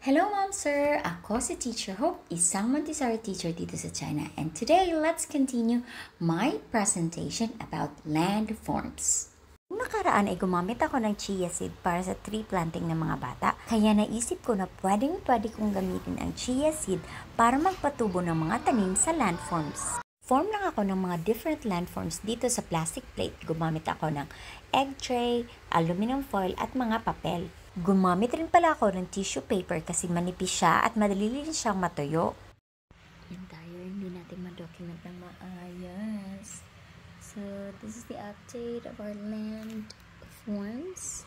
Hello Mom Sir! Ako si Teacher Hope, isang Montessori teacher dito sa China. And today, let's continue my presentation about landforms. Noong nakaraan ay gumamit ako ng chia seed para sa tree planting ng mga bata. Kaya naisip ko na pwede kong gamitin ang chia seed para magpatubo ng mga tanim sa landforms. Form lang ako ng mga different landforms dito sa plastic plate. Gumamit ako ng egg tray, aluminum foil at mga papel. Gumamit rin pala ako ng tissue paper kasi manipis siya at madali rin siyang matuyo. Yan tayo, hindi natin ma-document ng maayos. So, this is the update of our land forms.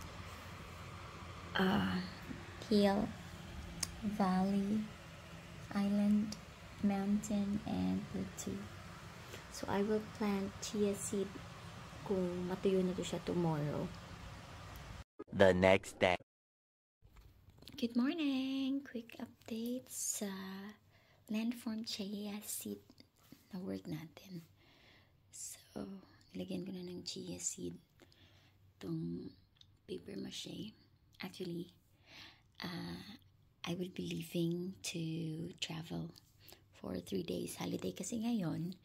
Hill, valley, island, mountain, and plateau. So, I will plant chia seed kung matuyo na to siya tomorrow. The next day. Good morning! Quick update sa landform chia seed na work natin. So, nilagyan ko na ng chia seed itong paper mache. Actually, I will be leaving to travel for 3 days holiday kasi ngayon.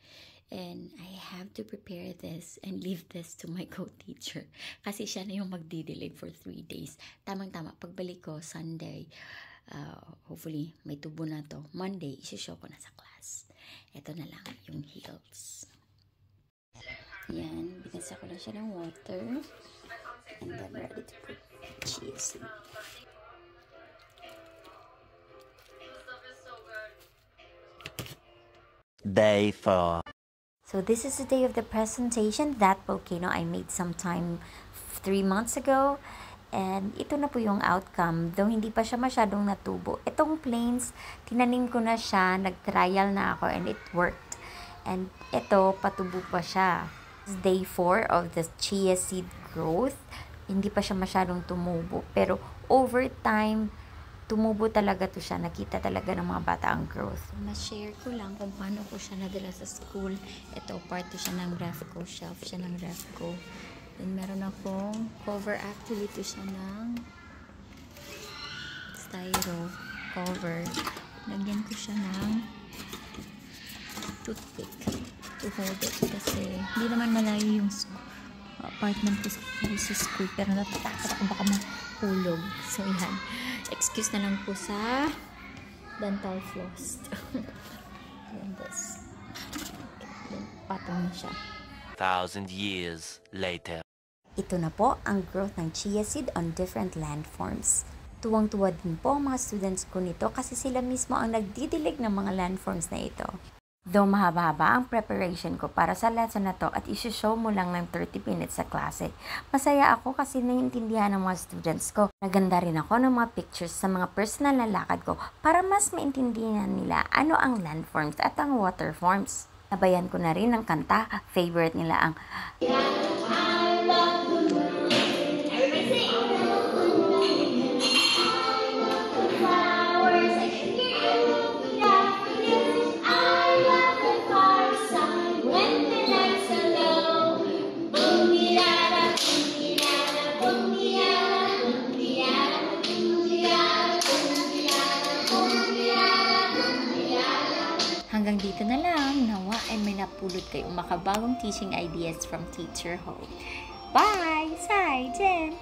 And I have to prepare this and leave this to my co-teacher. Kasi siya na yung magdidilig for 3 days. Tamang-tama, pagbalik ko, Sunday, hopefully may tubo na to. Monday, isi-show ko na sa class. Ito na lang yung heels. Yan, binasa ko lang siya ng water. And then ready to put chia seed. Day 4. So this is the day of the presentation. That volcano I made sometime 3 months ago. And ito na po yung outcome. Though hindi pa siya masyadong natubo. Itong plains, tinanim ko na siya. Nag-trial na ako and it worked. And ito, patubo pa siya. Day 4 of the chia seed growth. Hindi pa siya masyadong tumubo. Pero over time, tumubo talaga to siya. Nakita talaga ng mga bata ang growth. Ma-share ko lang kung paano ko siya nadala sa school. Ito, part to siya ng ref ko. Shelf siya ng ref ko. Then, meron akong cover. Actually, to siya ng styro cover. Lagyan ko siya ng toothpick to hold it. Kasi, hindi naman malayo yung apartment ko sa school. Pero natatakot ako baka mahulog. So, yan. Excuse na lang po sa dental floss. And this. Patong na siya. 1,000 years later. Ito na po ang growth ng chia seed on different landforms. Tuwang-tuwa din po ang mga students ko nito kasi sila mismo ang nagdidilig ng mga landforms na ito. Though mahaba-haba ang preparation ko para sa lesson na to at isi-show mo lang ng 30 minutes sa klase, masaya ako kasi naiintindihan ng mga students ko. Naganda rin ako ng mga pictures sa mga personal na lakad ko para mas maintindihan nila ano ang landforms at ang waterforms. Nabayan ko na rin ng kanta, favorite nila ang Hanggang dito na lang. Nawa ay may napulot kayong makabagong teaching ideas from Teacher Hope. Bye! 再见!